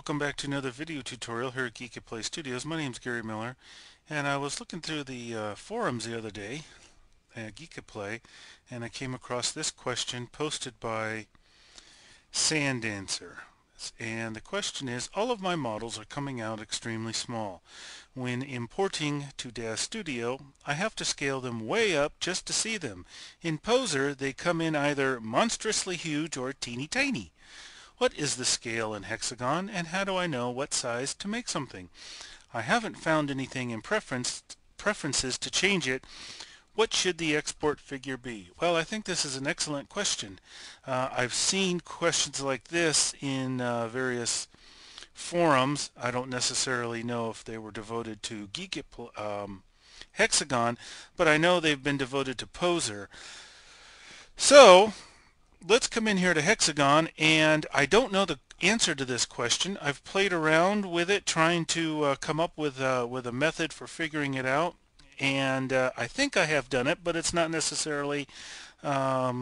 welcome back to another video tutorial here at Geekatplay Studios. My name's Gary Miller, and I was looking through the forums the other day at Geekatplay, and I came across this question posted by Sandancer. And the question is, all of my models are coming out extremely small. When importing to DAZ Studio, I have to scale them way up just to see them. In Poser, they come in either monstrously huge or teeny tiny. What is the scale in Hexagon, and how do I know what size to make something? I haven't found anything in preferences to change it. What should the export figure be? Well, I think this is an excellent question. I've seen questions like this in various forums. I don't necessarily know if they were devoted to Hexagon, but I know they've been devoted to Poser. So let's come in here to Hexagon, and I don't know the answer to this question. I've played around with it trying to come up with a method for figuring it out, and I think I have done it, but it's not necessarily a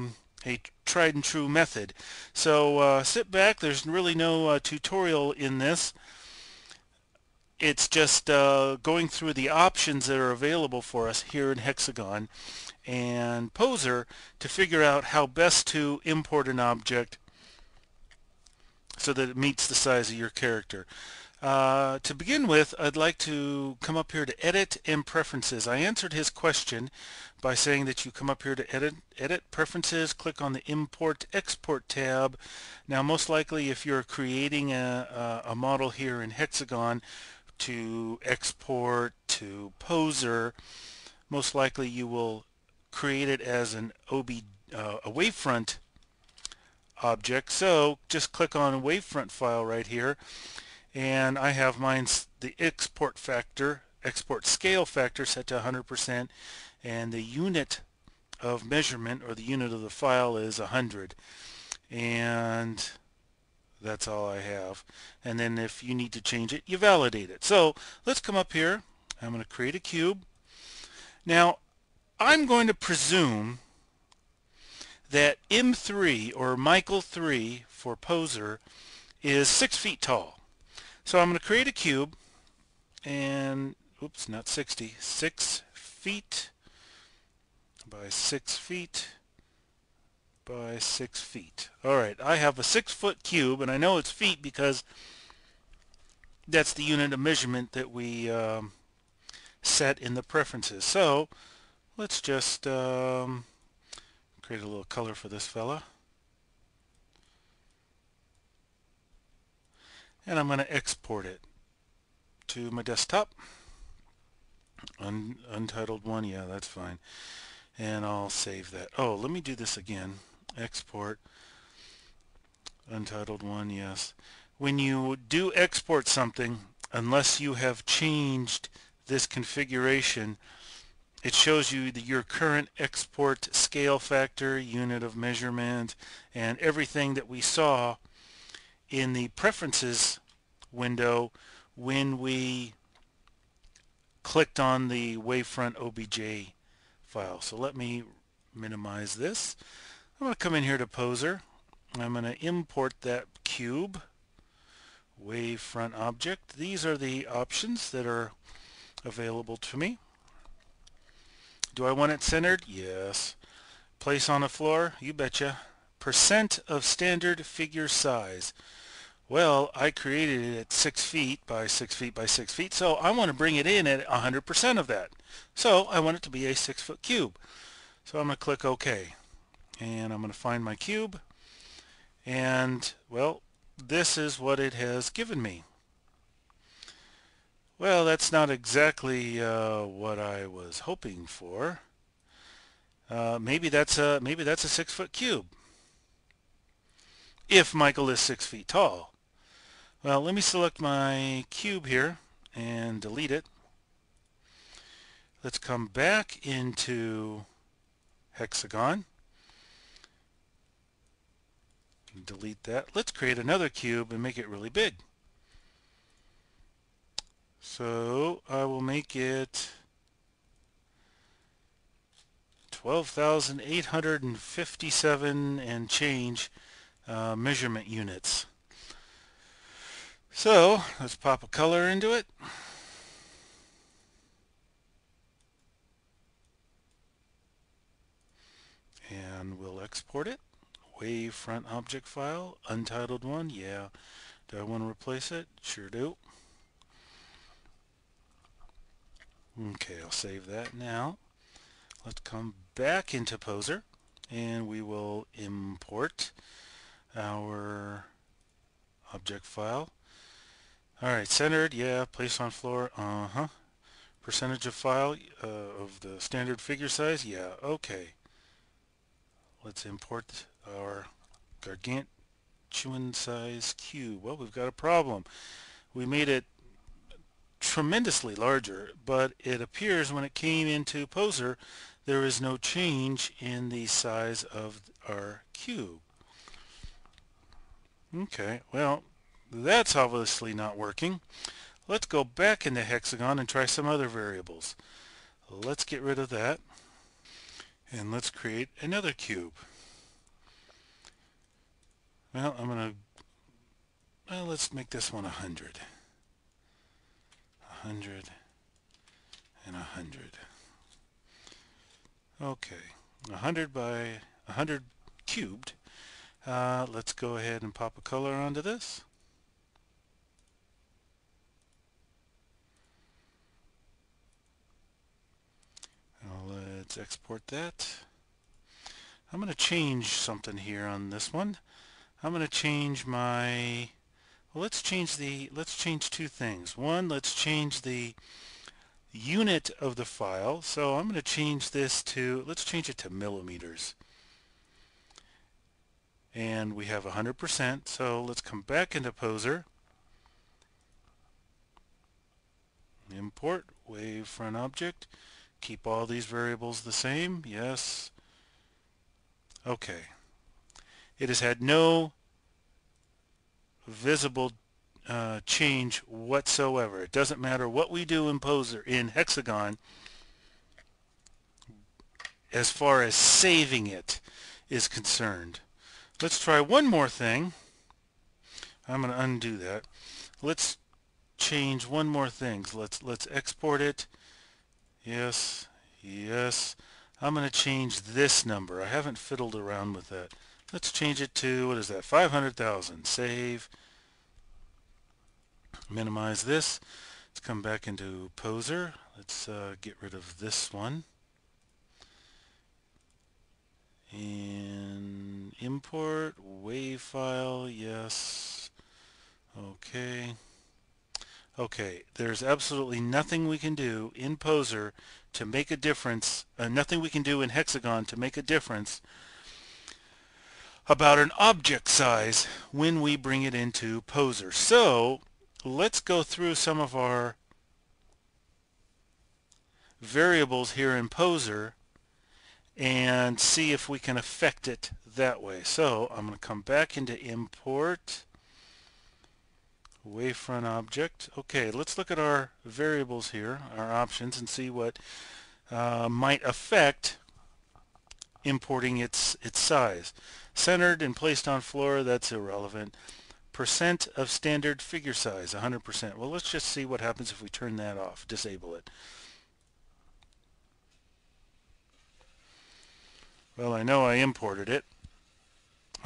tried and true method. So sit back. There's really no tutorial in this. It's just going through the options that are available for us here in Hexagon and Poser to figure out how best to import an object so that it meets the size of your character. To begin with, I'd like to come up here to Edit and Preferences. I answered his question by saying that you come up here to Edit Preferences, click on the Import Export tab. Now, most likely if you're creating a model here in Hexagon to export to Poser, most likely you will create it as an a wavefront object. So just click on wavefront file right here, and I have the export scale factor set to 100%, and the unit of measurement, or the unit of the file, is 100, and that's all I have. And then if you need to change it, you validate it. So let's come up here. I'm going to create a cube. Now I'm going to presume that M3, or Michael 3 for Poser, is 6 feet tall. So I'm going to create a cube, and oops, not 60, 6 feet by 6 feet by 6 feet. Alright, I have a 6-foot cube, and I know it's feet because that's the unit of measurement that we set in the preferences. So let's just create a little color for this fella. And I'm going to export it to my desktop. Untitled one, yeah, that's fine. And I'll save that. Oh, let me do this again. Export. Untitled one, yes. When you do export something, unless you have changed this configuration, it shows you your current export scale factor, unit of measurement, and everything that we saw in the preferences window when we clicked on the wavefront OBJ file. So let me minimize this. I'm going to come in here to Poser. I'm going to import that cube, wavefront object. These are the options that are available to me. Do I want it centered? Yes. Place on the floor? You betcha. Percent of standard figure size. Well, I created it at 6 feet by 6 feet by 6 feet, so I want to bring it in at 100% of that. So I want it to be a 6-foot cube. So I'm going to click OK. And I'm going to find my cube. And, well, this is what it has given me. Well, that's not exactly what I was hoping for. Maybe that's a 6-foot cube, if Michael is 6 feet tall. Well, let me select my cube here and delete it. Let's come back into Hexagon. Delete that. Let's create another cube and make it really big. So I will make it 12,857 and change measurement units. So let's pop a color into it. And we'll export it. Wave front object file, untitled one. Yeah. Do I want to replace it? Sure do. Okay, I'll save that now. Let's come back into Poser and we will import our object file. Alright, centered, yeah, place on floor, percentage of file of the standard figure size, yeah, okay. Let's import our gargantuan size cube. Well, we've got a problem. We made it tremendously larger, but it appears when it came into Poser there is no change in the size of our cube. Okay, well, that's obviously not working. Let's go back into Hexagon and try some other variables. Let's get rid of that and let's create another cube. Well, let's make this one 100. 100 and 100. Okay, 100 by 100 cubed. Let's go ahead and pop a color onto this. Let's export that. I'm going to change something here on this one. I'm going to change my, well, let's change two things. One, let's change the unit of the file. So I'm going to change this to, let's change it to millimeters. And we have 100%. So let's come back into Poser. Import wave front object. Keep all these variables the same. Yes. Okay. It has had no visible change whatsoever. It doesn't matter what we do in Poser in Hexagon as far as saving it is concerned. Let's try one more thing. I'm going to undo that. Let's change one more thing. Let's export it. Yes, yes. I'm going to change this number. I haven't fiddled around with that. Let's change it to, what is that, 500,000. Save. Minimize this. Let's come back into Poser. Let's get rid of this one. And import wave file. Yes. Okay. Okay, there's absolutely nothing we can do in Poser to make a difference, nothing we can do in Hexagon to make a difference about an object size when we bring it into Poser. So let's go through some of our variables here in Poser and see if we can affect it that way. So I'm going to come back into import wavefront object. Okay, let's look at our variables here, our options, and see what might affect importing its size. Centered and placed on floor, that's irrelevant. Percent of standard figure size, 100%. Well, let's just see what happens if we turn that off, disable it. Well, I know I imported it.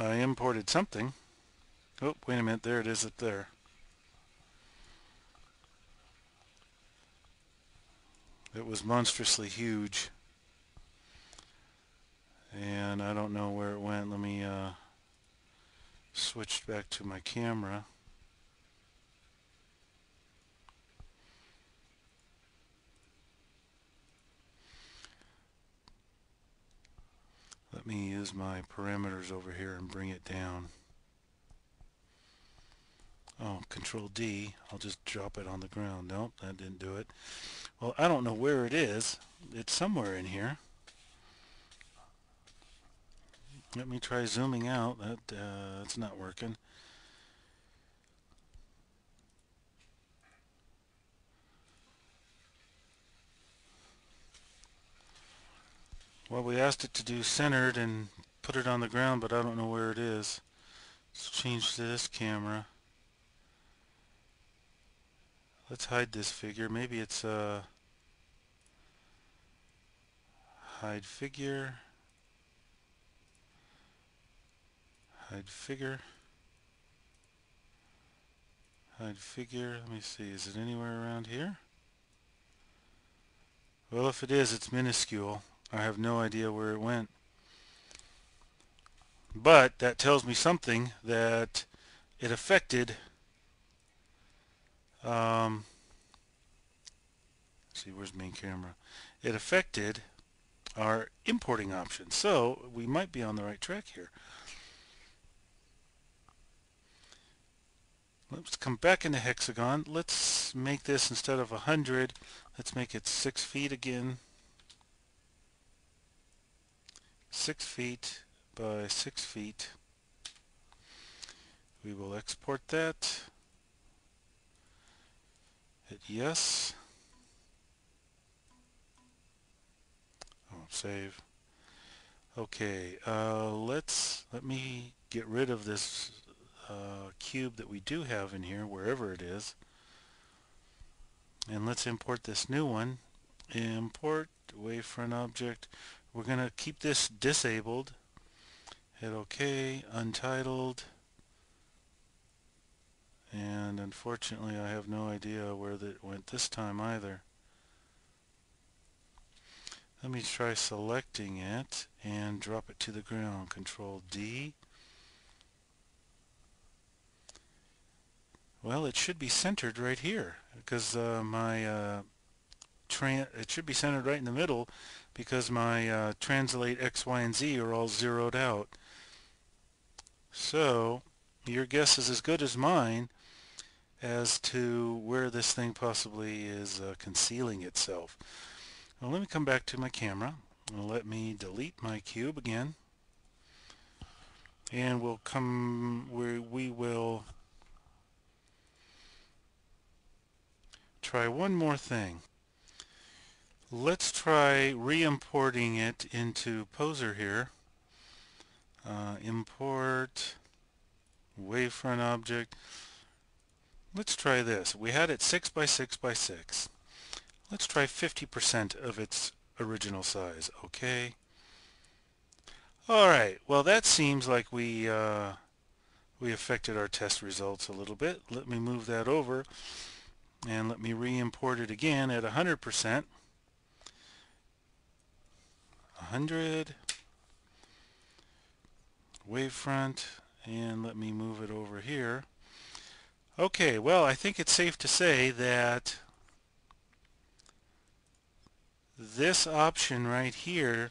I imported something. Oh, wait a minute, there it is up there. It was monstrously huge. And I don't know where it went. Let me switch back to my camera. Let me use my parameters over here and bring it down. Oh, Control D. I'll just drop it on the ground. Nope, that didn't do it. Well, I don't know where it is. It's somewhere in here. Let me try zooming out. That's not working. Well, we asked it to do centered and put it on the ground, but I don't know where it is. Let's change to this camera. Let's hide this figure. Maybe it's hide figure, hide figure, hide figure. Let me see, is it anywhere around here? Well, if it is, it's minuscule. I have no idea where it went. But that tells me something, that it affected let's see, where's main camera? It affected our importing options. So we might be on the right track here. Let's come back into Hexagon. Let's make this, instead of 100, let's make it 6 feet again. 6 feet by 6 feet. We will export that. Hit yes. Oh, save. Okay, let me get rid of this cube that we do have in here, wherever it is, and let's import this new one. Import wavefront object. We're going to keep this disabled. Hit OK, untitled, and unfortunately I have no idea where that went this time either. Let me try selecting it and drop it to the ground. Control D. Well, it should be centered right here, because it should be centered right in the middle, because my translate X, Y, and Z are all zeroed out. So your guess is as good as mine as to where this thing possibly is concealing itself. Well, let me come back to my camera and let me delete my cube again, and we'll come where we will try one more thing. Let's try re-importing it into Poser here. Import wavefront object. Let's try this. We had it 6 by 6 by 6. Let's try 50% of its original size. Okay. Alright, well that seems like we affected our test results a little bit. Let me move that over and let me re-import it again at 100%. 100 wavefront, and let me move it over here. Okay, well, I think it's safe to say that this option right here,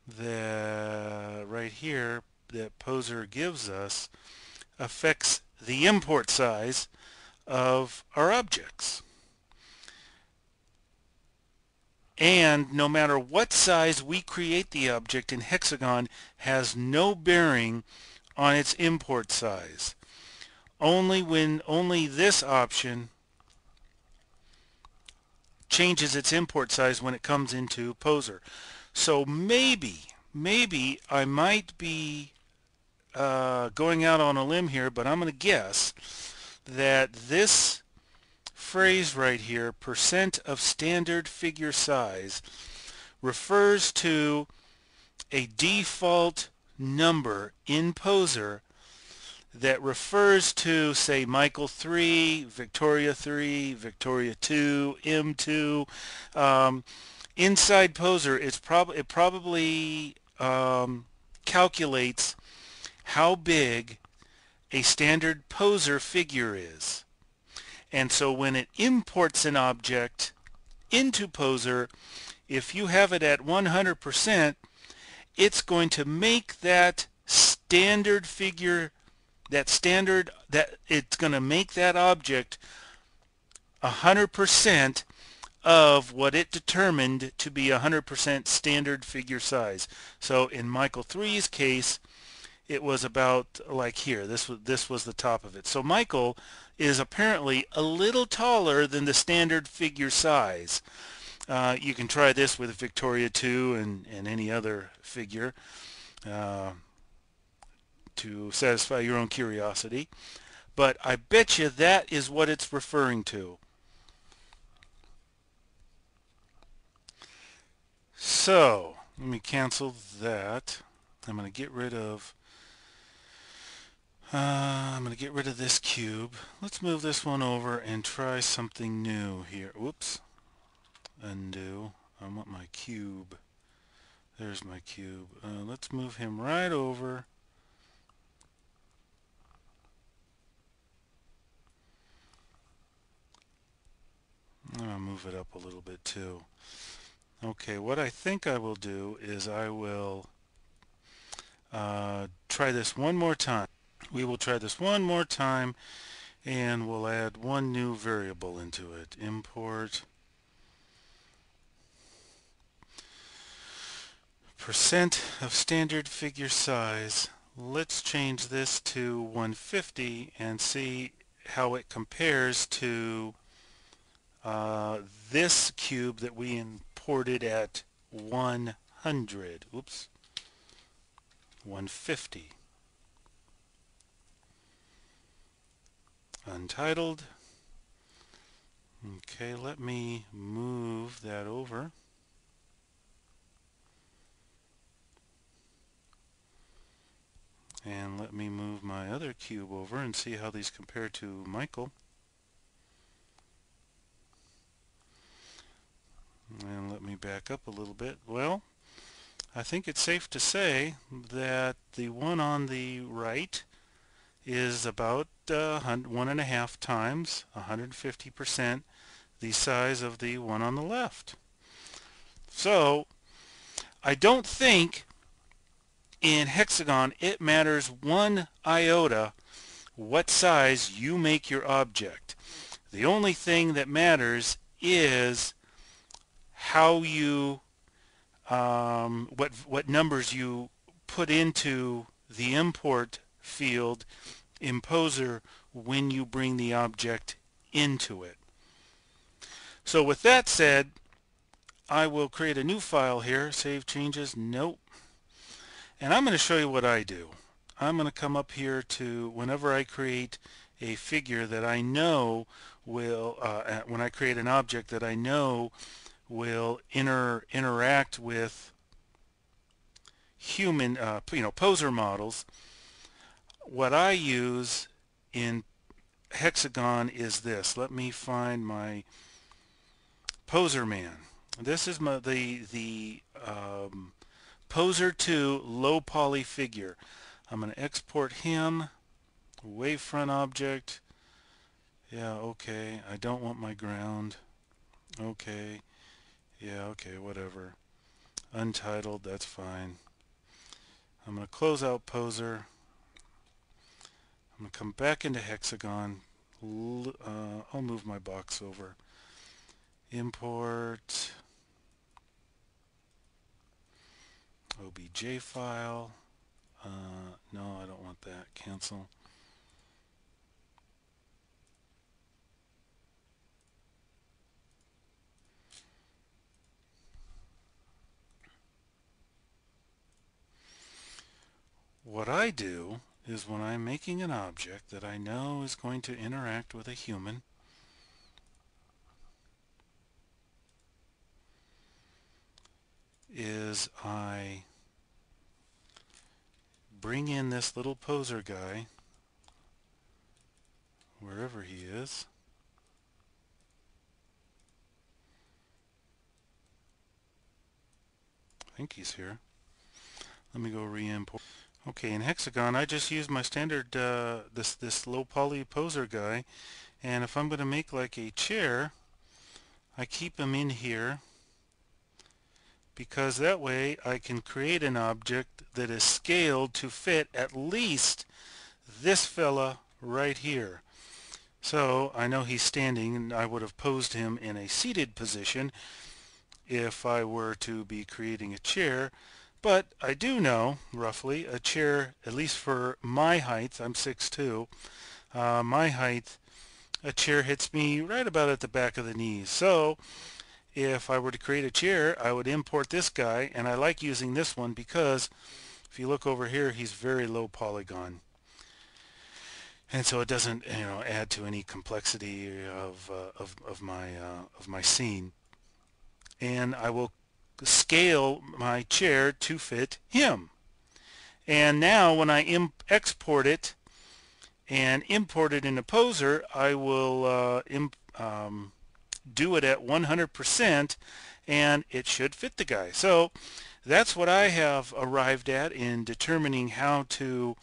that Poser gives us, affects the import size of our objects. And no matter what size we create the object in Hexagon, has no bearing on its import size. Only this option changes its import size when it comes into Poser. So maybe I might be going out on a limb here, but I'm going to guess that this phrase right here, percent of standard figure size, refers to a default number in Poser that refers to, say, Michael 3, Victoria 3, Victoria 2, M2. Inside Poser, it probably calculates how big a standard Poser figure is. And so when it imports an object into Poser, if you have it at 100%, it's going to make that standard figure, it's going to make that object 100% of what it determined to be 100% standard figure size. So in Michael 3's case, it was about like here. This was the top of it. So Michael is apparently a little taller than the standard figure size. You can try this with Victoria 2 and any other figure to satisfy your own curiosity. But I bet you that is what it's referring to. So let me cancel that. I'm going to get rid of this cube. Let's move this one over and try something new here. Whoops. Undo. I want my cube. There's my cube. Let's move him right over. I'll move it up a little bit too. Okay, what I think I will do is I will try this one more time. We will try this one more time and we'll add one new variable into it. Import percent of standard figure size. Let's change this to 150 and see how it compares to this cube that we imported at 100. Oops, 150. Untitled. Okay, let me move that over. And let me move my other cube over and see how these compare to Michael. And let me back up a little bit. Well, I think it's safe to say that the one on the right is about 1.5 times, 150% the size of the one on the left. So I don't think in Hexagon it matters one iota what size you make your object. The only thing that matters is how you what numbers you put into the import field in Poser when you bring the object into it. So with that said, I will create a new file here. Save changes. Nope. And I'm going to show you what I do. I'm going to come up here to whenever I create a figure that I know will, when I create an object that I know will interact with human, Poser models. What I use in Hexagon is this. Let me find my Poser man. This is the Poser 2 low poly figure. I'm going to export him. Wavefront object. Yeah, okay. I don't want my ground. Okay. Yeah, okay, whatever. Untitled, that's fine. I'm going to close out Poser. I'm going to come back into Hexagon. I'll move my box over. Import OBJ file. No, I don't want that. Cancel. What I do is when I'm making an object that I know is going to interact with a human, is I bring in this little Poser guy, wherever he is. I think he's here. Let me go re-import. Okay, in Hexagon, I just use my standard, this low poly Poser guy, and if I'm going to make like a chair, I keep him in here, because that way I can create an object that is scaled to fit at least this fella right here. So I know he's standing, and I would have posed him in a seated position if I were to be creating a chair. But I do know, roughly, a chair, at least for my height, I'm 6'2", my height, a chair hits me right about at the back of the knees. So if I were to create a chair, I would import this guy, and I like using this one because if you look over here, he's very low polygon. And so it doesn't, add to any complexity of my scene. And I will scale my chair to fit him. And now when I export it and import it into Poser, I will do it at 100% and it should fit the guy. So that's what I have arrived at in determining how to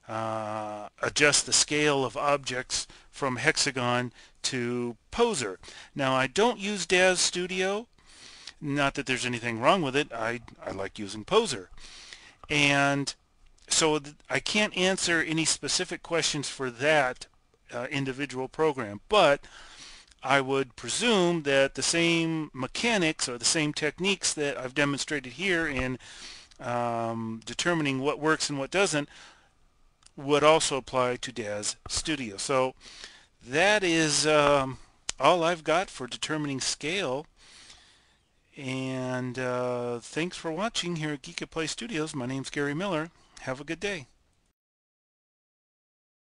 adjust the scale of objects from Hexagon to Poser. Now I don't use DAZ Studio, not that there's anything wrong with it. I like using Poser, and so I can't answer any specific questions for that individual program, but I would presume that the same mechanics or the same techniques that I've demonstrated here in determining what works and what doesn't would also apply to DAZ Studio. So that is all I've got for determining scale. And thanks for watching here at Geekatplay Studios. My name's Gary Miller. Have a good day.